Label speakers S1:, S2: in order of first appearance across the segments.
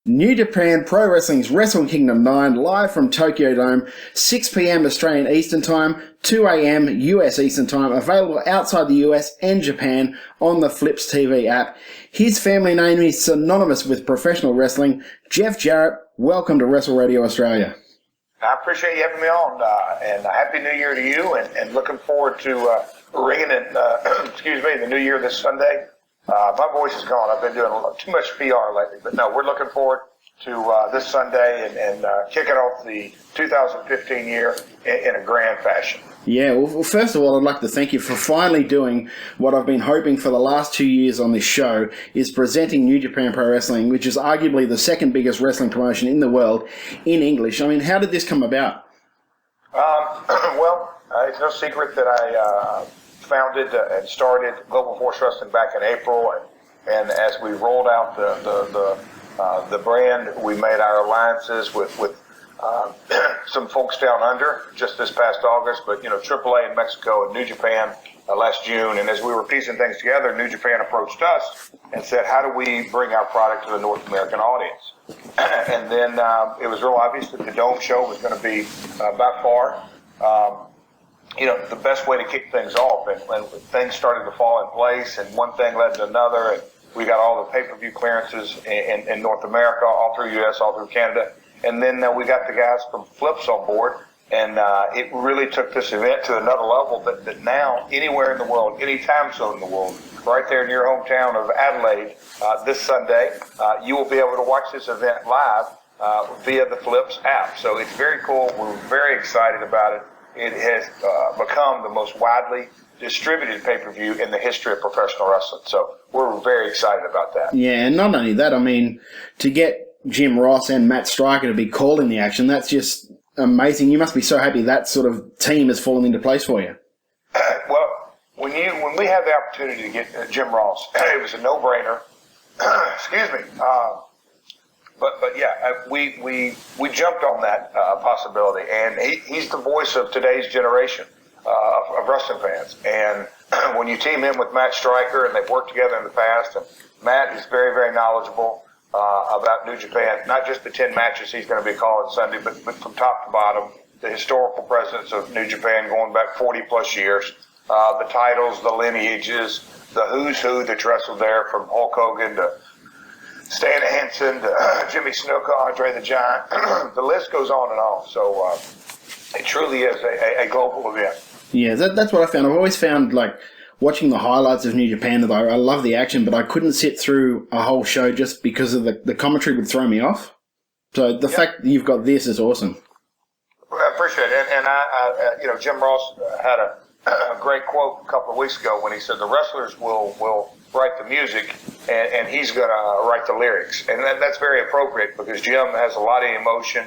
S1: New Japan Pro Wrestling's Wrestle Kingdom 9 live from Tokyo Dome, 6 p.m. Australian Eastern Time, 2 a.m. US Eastern Time, available outside the US and Japan on the Flips TV app. His family name is synonymous with professional wrestling. Jeff Jarrett, welcome to Wrestle Radio Australia.
S2: I appreciate you having me on, and a Happy New Year to you, and looking forward to ringing in, the New Year this Sunday. My voice is gone. I've been doing too much PR lately, but no, we're looking forward to this Sunday and kicking off the 2015 year in a grand fashion.
S1: Yeah, well, first of all, I'd like to thank you for finally doing what I've been hoping for the last 2 years on this show, is presenting New Japan Pro Wrestling, which is arguably the second biggest wrestling promotion in the world, in English. I mean, how did this come about?
S2: Well, it's no secret that I founded and started Global Force Wrestling back in April, and as we rolled out the brand, we made our alliances with some folks down under just this past August, but AAA in Mexico and New Japan last June. And as we were piecing things together, New Japan approached us and said, how do we bring our product to the North American audience? And then it was real obvious that the Dome show was going to be by far the best way to kick things off. And things started to fall in place, and one thing led to another, and we got all the pay-per-view clearances in North America, all through U.S., all through Canada. And then we got the guys from Flips on board, and it really took this event to another level that now, anywhere in the world, any time zone in the world, right there in your hometown of Adelaide, this Sunday, you will be able to watch this event live via the Flips app. So it's very cool. We're very excited about it. It has become the most widely distributed pay-per-view in the history of professional wrestling. So we're very excited about that.
S1: Yeah, and not only that, I mean, to get Jim Ross and Matt Striker to be calling the action, that's just amazing. You must be so happy that sort of team has fallen into place for you.
S2: Well, when we had the opportunity to get Jim Ross, it was a no-brainer. Excuse me. But yeah, we jumped on that possibility, and he's the voice of today's generation of wrestling fans. And when you team him with Matt Striker, and they've worked together in the past, and Matt is very, very knowledgeable about New Japan, not just the 10 matches he's going to be calling Sunday, but from top to bottom, the historical presence of New Japan going back 40 plus years, the titles, the lineages, the who's who that's wrestled there, from Hulk Hogan to Stan Hansen to Jimmy Snuka, Andre the Giant. The list goes on and on. So it truly is a global event.
S1: Yeah, that's what I found. I've always found, like, watching the highlights of New Japan, that I love the action, but I couldn't sit through a whole show just because of the commentary would throw me off. So the fact that you've got this is awesome.
S2: I appreciate it. And I Jim Ross had a great quote a couple of weeks ago when he said the wrestlers will write the music and he's going to write the lyrics. And that's very appropriate because Jim has a lot of emotion.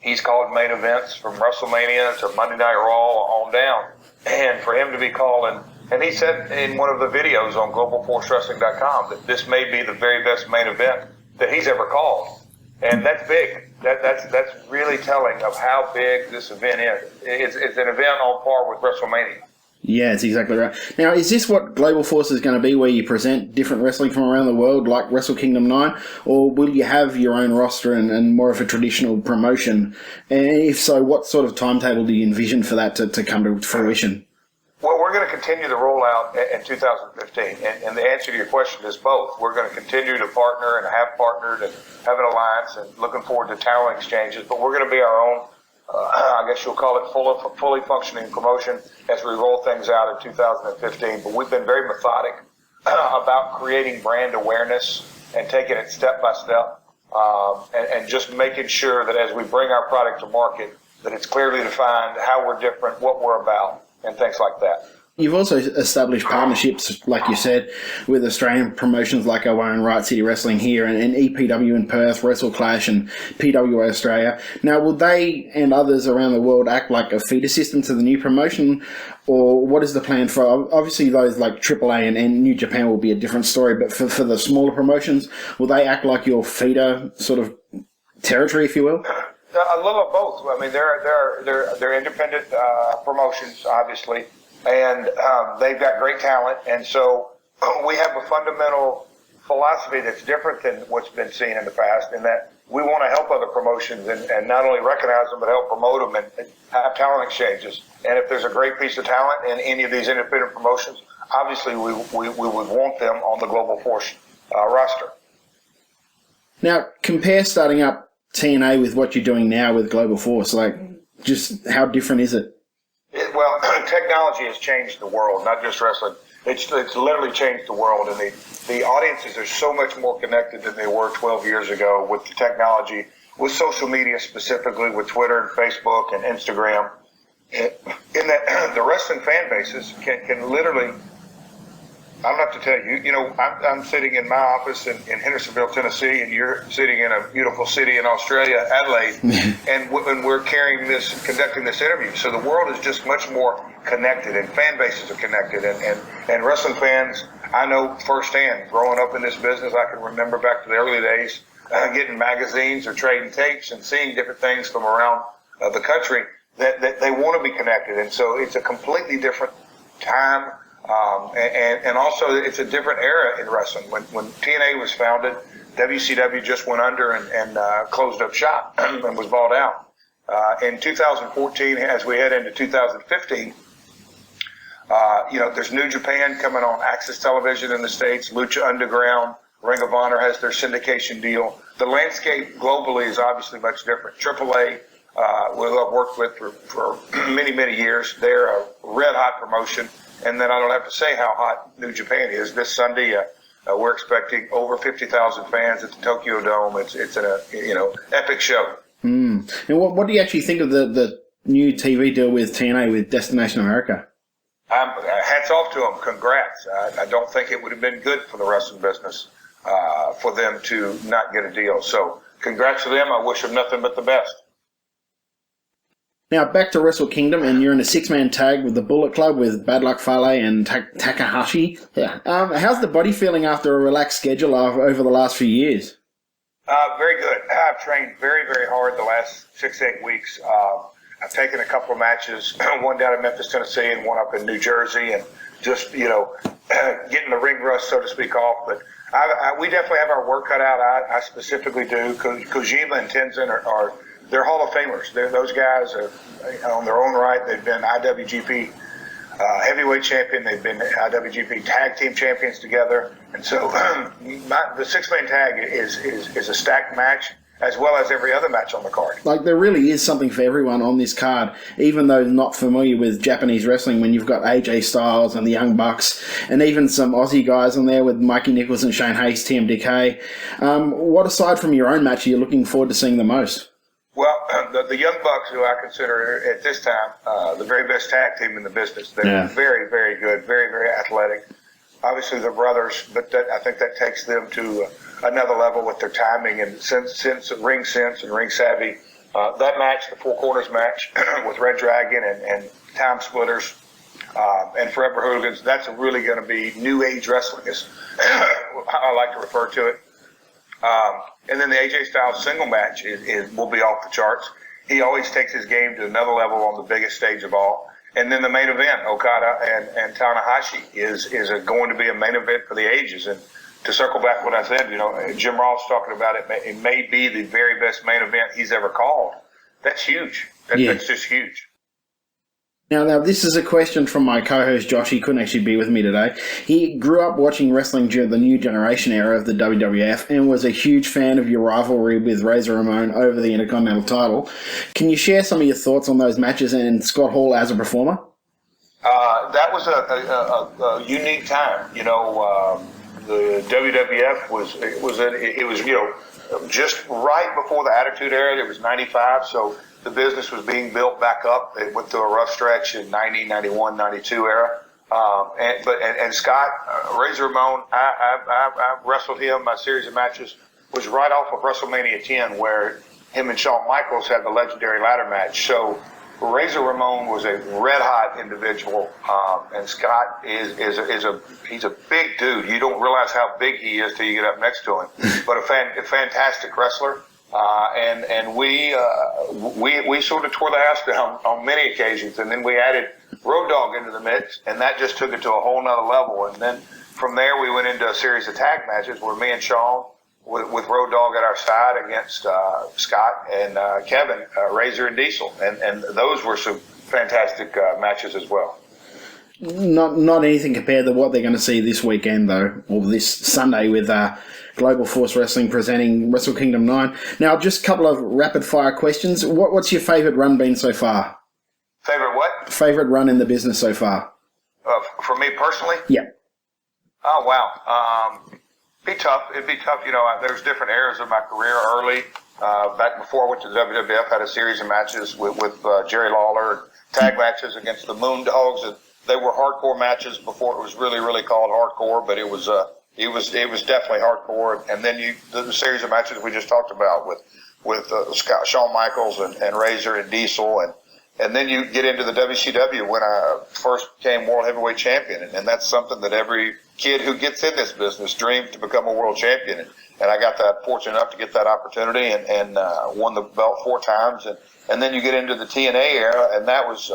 S2: He's called main events from WrestleMania to Monday Night Raw on down. And for him to be calling, and he said in one of the videos on globalforcewrestling.com that this may be the very best main event that he's ever called. And that's big. That's really telling of how big this event is. It's an event on par with WrestleMania. Yeah,
S1: that's exactly right. Now, is this what Global Force is going to be, where you present different wrestling from around the world, like Wrestle Kingdom 9, or will you have your own roster and more of a traditional promotion? And if so, what sort of timetable do you envision for that to come to fruition?
S2: Well, we're going to continue the rollout in 2015, and the answer to your question is both. We're going to continue to partner and have partnered and have an alliance and looking forward to talent exchanges, but we're going to be our own, I guess you'll call it fully functioning promotion as we roll things out in 2015. But we've been very methodic about creating brand awareness and taking it step by step, and just making sure that as we bring our product to market, that it's clearly defined how we're different, what we're about, and things like that.
S1: You've also established partnerships, like you said, with Australian promotions like our own Right City Wrestling here and EPW in Perth, Wrestle Clash and PWA Australia. Now, will they and others around the world act like a feeder system to the new promotion, or what is the plan for, obviously those like AAA and New Japan will be a different story, but for the smaller promotions, will they act like your feeder sort of territory, if you will?
S2: A little of both. I mean, they're independent promotions, obviously, and they've got great talent, and so we have a fundamental philosophy that's different than what's been seen in the past, in that we want to help other promotions and not only recognize them, but help promote them and have talent exchanges. And if there's a great piece of talent in any of these independent promotions, obviously we would want them on the Global Force roster.
S1: Now, compare starting up TNA with what you're doing now with Global Force. Like, just how different is it?
S2: Well, technology has changed the world, not just wrestling. It's literally changed the world, and the audiences are so much more connected than they were 12 years ago with the technology, with social media specifically, with Twitter and Facebook and Instagram. In that, the wrestling fan bases can literally, I'm not to tell you, I'm sitting in my office in Hendersonville, Tennessee, and you're sitting in a beautiful city in Australia, Adelaide, and we're conducting this interview. So the world is just much more connected, and fan bases are connected, and wrestling fans, I know firsthand, growing up in this business, I can remember back to the early days, getting magazines or trading tapes and seeing different things from around the country that they want to be connected. And so it's a completely different time. And also it's a different era in wrestling. When TNA was founded, WCW just went under and closed up shop and was bought out. In 2014, as we head into 2015, there's New Japan coming on Access Television in the States, Lucha Underground, Ring of Honor has their syndication deal. The landscape globally is obviously much different. AAA, who I've worked with for many, many years, they're a red-hot promotion. And then I don't have to say how hot New Japan is. This Sunday, we're expecting over 50,000 fans at the Tokyo Dome. It's an epic show.
S1: And what do you actually think of the new TV deal with TNA with Destination America?
S2: Hats off to them. Congrats. I don't think it would have been good for the wrestling business for them to not get a deal. So congrats to them. I wish them nothing but the best.
S1: Now, back to Wrestle Kingdom, and you're in a six-man tag with the Bullet Club with Bad Luck Fale and Takahashi. Yeah. How's the body feeling after a relaxed schedule over the last few years?
S2: Very good. I've trained very, very hard the last 6-8 weeks. I've taken a couple of matches, one down in Memphis, Tennessee, and one up in New Jersey, and just, getting the ring rust, so to speak, off. But we definitely have our work cut out. I specifically do. Kojima and Tenzin are they're Hall of Famers. Those guys are on their own right. They've been IWGP heavyweight champion. They've been IWGP tag team champions together. And so the six-man tag is a stacked match, as well as every other match on the card. Like,
S1: there really is something for everyone on this card, even though not familiar with Japanese wrestling, when you've got AJ Styles and the Young Bucks, and even some Aussie guys on there with Mikey Nichols and Shane Hayes, TMDK. What, aside from your own match, are you looking forward to seeing the most?
S2: Well, the Young Bucks, who I consider at this time the very best tag team in the business. They're very, very good, very, very athletic. Obviously, they're brothers, but I think that takes them to another level with their timing and ring sense and ring savvy. That match, the Four Corners match with Red Dragon and Time Splitters and Forever Hooligans, that's really going to be new age wrestling, is I like to refer to it. And then the AJ Styles single match will be off the charts. He always takes his game to another level on the biggest stage of all. And then the main event, Okada and Tanahashi, is going to be a main event for the ages. And to circle back what I said, Jim Ross talking about it may be the very best main event he's ever called. That's huge. That's just huge.
S1: Now, this is a question from my co-host, Josh. He couldn't actually be with me today. He grew up watching wrestling during the New Generation era of the WWF and was a huge fan of your rivalry with Razor Ramon over the Intercontinental title. Can you share some of your thoughts on those matches and Scott Hall as a performer?
S2: That was a unique time. The WWF was just right before the Attitude Era. It was 95, so the business was being built back up. It went through a rough stretch in 90, 91, 92 era. And Scott, Razor Ramon, I wrestled him. My series of matches was right off of WrestleMania 10, where him and Shawn Michaels had the legendary ladder match. So Razor Ramon was a red-hot individual, and Scott is a big dude. You don't realize how big he is till you get up next to him. But a fantastic wrestler. And we sort of tore the house down on many occasions, and then we added Road Dogg into the mix, and that just took it to a whole nother level. And then from there, we went into a series of tag matches where me and Sean, with Road Dogg at our side against Scott and Kevin, Razor and Diesel. And those were some fantastic matches as well.
S1: Not anything compared to what they're going to see this weekend, though, or this Sunday with Global Force Wrestling presenting Wrestle Kingdom 9. Now, just a couple of rapid-fire questions. What's your favourite run been so far?
S2: Favorite what?
S1: Favourite run in the business so far?
S2: For me personally?
S1: Yeah.
S2: Oh, wow. It'd be tough. There's different eras of my career early. Back before I went to the WWF, had a series of matches with Jerry Lawler, tag matches against the Moondogs. And they were hardcore matches before it was really, really called hardcore, but it was definitely hardcore. And then the series of matches we just talked about with Shawn Michaels and Razor and Diesel, and then you get into the WCW when I first became World Heavyweight Champion, and that's something that every kid who gets in this business dreams to become a world champion. And I got that fortunate enough to get that opportunity and won the belt 4 times. And then you get into the TNA era, and that was,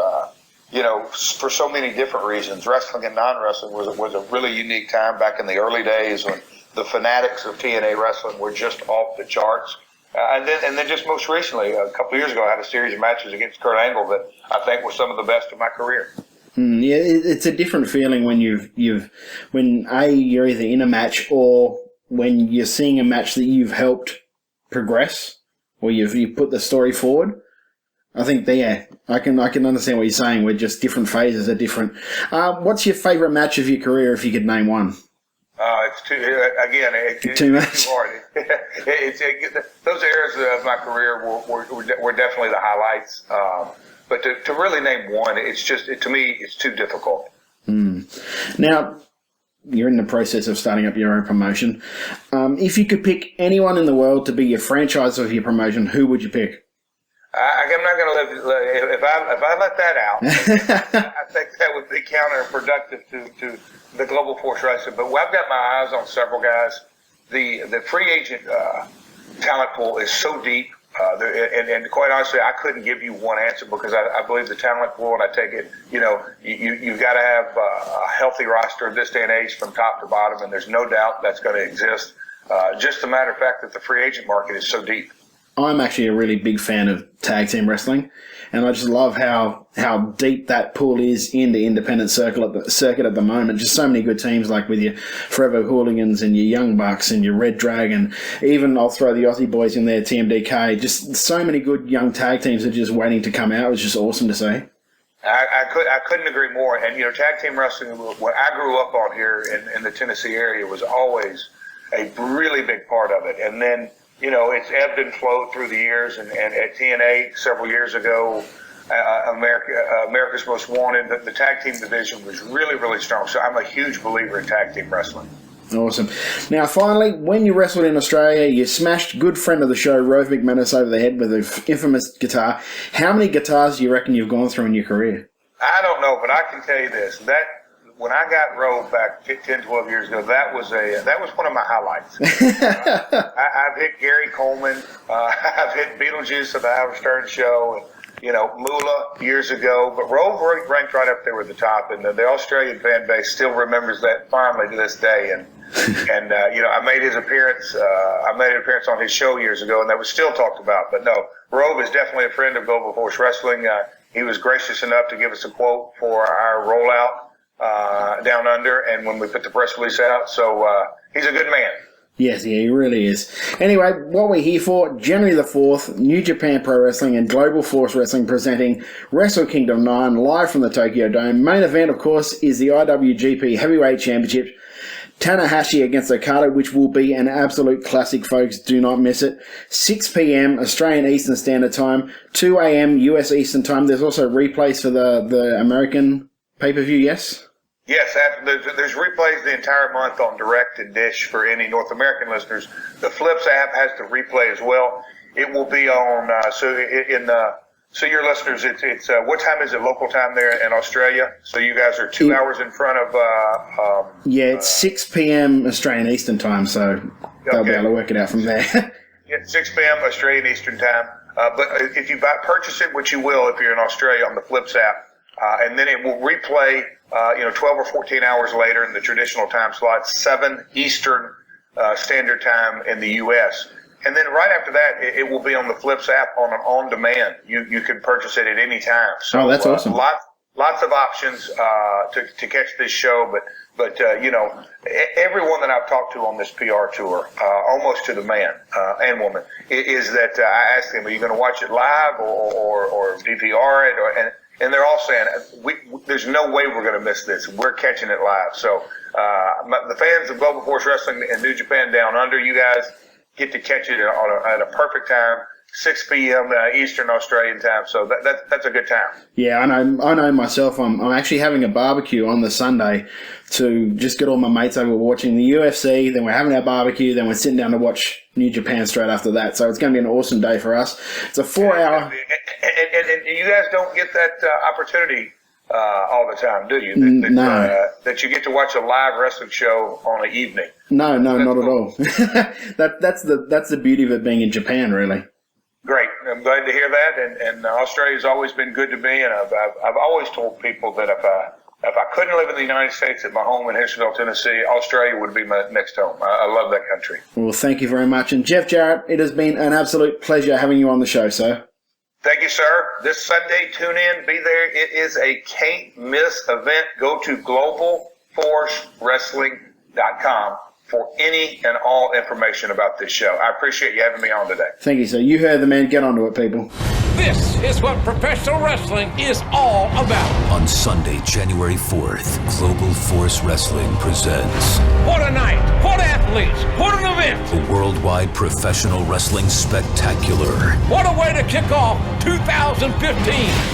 S2: for so many different reasons. Wrestling and non-wrestling was a really unique time back in the early days when the fanatics of TNA wrestling were just off the charts. And then just most recently, a couple of years ago, I had a series of matches against Kurt Angle that I think were some of the best of my career.
S1: Yeah, it's a different feeling when when you're either in a match or when you're seeing a match that you've helped progress or you've put the story forward. I think I can understand what you're saying. We're just different phases are different. What's your favourite match of your career, if you could name one?
S2: It's
S1: too much.
S2: Too hard. Those eras of my career were definitely the highlights. But to really name one, to me, it's too difficult.
S1: Now, you're in the process of starting up your own promotion. If you could pick anyone in the world to be your franchise of your promotion, who would you pick?
S2: I'm not going to let if I let that out. I think that would be counterproductive to the Global Force Wrestling. But I've got my eyes on several guys. The free agent talent pool is so deep, and quite honestly, I couldn't give you one answer because I believe the talent pool, and I take it, you've got to have a healthy roster of this day and age from top to bottom, and there's no doubt that's going to exist. Just a matter of fact that the free agent market is so deep.
S1: I'm actually a really big fan of tag team wrestling, and I just love how deep that pool is in the independent circuit at the moment. Just so many good teams, like with your Forever Hooligans and your Young Bucks and your Red Dragon. Even I'll throw the Aussie boys in there, TMDK. Just so many good young tag teams that are just waiting to come out. It was just awesome to see.
S2: I couldn't agree more. And tag team wrestling, what I grew up on here in the Tennessee area, was always a really big part of it. And then it's ebbed and flowed through the years, and at TNA several years ago, America's Most Wanted, the tag team division was really, really strong. So I'm a huge believer in tag team wrestling.
S1: Awesome. Now, finally, when you wrestled in Australia, you smashed good friend of the show, Rove McManus, over the head with an infamous guitar. How many guitars do you reckon you've gone through in your career?
S2: I don't know, but I can tell you this. When I got Rove back 10, 12 years ago, that was one of my highlights. I've hit Gary Coleman. I've hit Beetlejuice at the Howard Stern Show, and Moolah years ago. But Rove ranked right up there at the top, and the Australian fan base still remembers that fondly to this day. And I made his appearance. I made an appearance on his show years ago, and that was still talked about. But no, Rove is definitely a friend of Global Force Wrestling. He was gracious enough to give us a quote for our rollout down under, and when we put the press release out. So he's a good man.
S1: Yes, yeah, he really is. Anyway, what we're here for, January the 4th, New Japan Pro Wrestling and Global Force Wrestling presenting Wrestle Kingdom 9 live from the Tokyo Dome. Main event, of course, is the IWGP Heavyweight Championship. Tanahashi against Okada, which will be an absolute classic, folks. Do not miss it. 6 p.m. Australian Eastern Standard Time, 2 a.m. US Eastern Time. There's also replays for the American pay-per-view, yes?
S2: Yes, there's replays the entire month on Direct and Dish for any North American listeners. The Flips app has the replay as well. It will be on, so your listeners, it's what time is it local time there in Australia? So you guys are 2 hours in front of...
S1: it's 6 p.m. Australian Eastern Time, so they'll be able to work it out from there.
S2: Yeah, 6 p.m. Australian Eastern Time. But if you purchase it, which you will if you're in Australia on the Flips app, and then it will replay, 12 or 14 hours later in the traditional time slot, 7 Eastern Standard Time in the U.S. And then right after that, it will be on the Flips app on demand. You can purchase it at any time. So
S1: that's awesome.
S2: Lots of options to catch this show, but everyone that I've talked to on this PR tour, almost to the man and woman, is that I ask them, are you going to watch it live or DVR it? And they're all saying, there's no way we're going to miss this. We're catching it live. So the fans of Global Force Wrestling and New Japan Down Under, you guys get to catch it at a perfect time. 6 p.m. Eastern Australian time, so that's a good time.
S1: Yeah, I know myself. I'm actually having a barbecue on the Sunday to just get all my mates over watching the UFC. Then we're having our barbecue. Then we're sitting down to watch New Japan straight after that. So it's going to be an awesome day for us. It's a 4-hour.
S2: And you guys don't get that opportunity all the time, do you?
S1: No.
S2: That you get to watch a live wrestling show on an evening.
S1: No, not at all. That's the beauty of it being in Japan, really.
S2: Great. I'm glad to hear that. And Australia's always been good to me. And I've always told people that if I couldn't live in the United States at my home in Hendersonville, Tennessee, Australia would be my next home. I love that country.
S1: Well, thank you very much. And Jeff Jarrett, it has been an absolute pleasure having you on the show, sir.
S2: Thank you, sir. This Sunday, tune in, be there. It is a can't miss event. Go to globalforcewrestling.com for any and all information about this show. I appreciate you having me on today.
S1: Thank you, sir. You heard the man. Get onto it, people.
S3: This is what professional wrestling is all about.
S4: On Sunday, January 4th, Global Force Wrestling presents...
S3: What a night! What athletes! What an event!
S4: A worldwide professional wrestling spectacular.
S3: What a way to kick off 2015!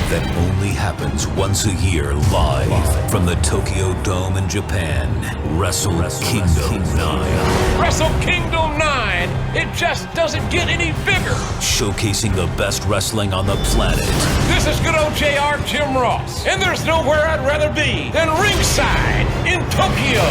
S4: That only happens once a year live from the Tokyo Dome in Japan. Wrestle Kingdom 9.
S3: Wrestle Kingdom 9! It just doesn't get any bigger!
S4: Showcasing the best wrestling on the planet.
S3: This is good old JR Jim Ross, and there's nowhere I'd rather be than ringside in Tokyo.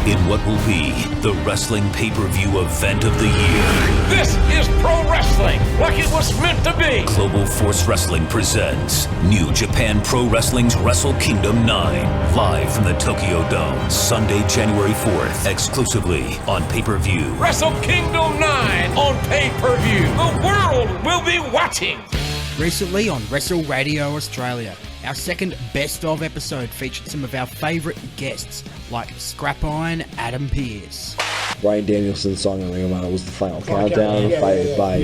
S4: In what will be the wrestling pay-per-view event of the year.
S3: This is pro wrestling, like it was meant to be.
S4: Global Force Wrestling presents New Japan Pro Wrestling's Wrestle Kingdom 9. Live from the Tokyo Dome, Sunday, January 4th, exclusively on pay-per-view.
S3: Wrestle Kingdom 9 on pay-per-view. The world will be watching.
S5: Recently on Wrestle Radio Australia, our second best of episode featured some of our favourite guests like Scrap Iron Adam Pearce.
S6: Bryan Danielson's song on Ring of Honor was the final countdown by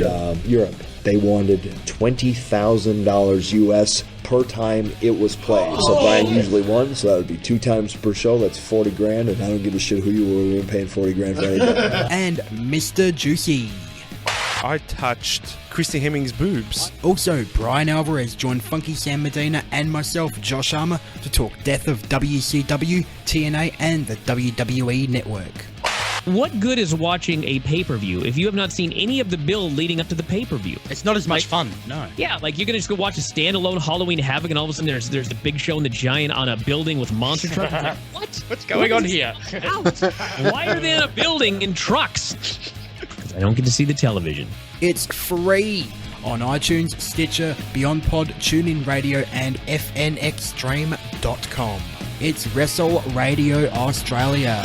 S6: Europe. They wanted $20,000 US per time it was played. So Bryan usually won, so that would be 2 times per show. That's $40,000, and I don't give a shit who you were. We were paying $40,000 for anything.
S5: And Mr. Juicy.
S7: I touched Christy Hemming's boobs.
S5: Also, Brian Alvarez joined Funky Sam Medina and myself, Josh Armour, to talk death of WCW, TNA, and the WWE Network.
S8: What good is watching a pay-per-view if you have not seen any of the build leading up to the pay-per-view?
S9: It's not as much fun, no.
S8: Yeah, like you're going to just go watch a standalone Halloween Havoc and all of a sudden there's the Big Show and the Giant on a building with monster trucks. Like, what?
S9: What's going on here?
S8: Why are they in a building in trucks? Because I don't get to see the television.
S5: It's free on iTunes, Stitcher, Beyond Pod, TuneIn Radio, and FNXstream.com. It's Wrestle Radio Australia.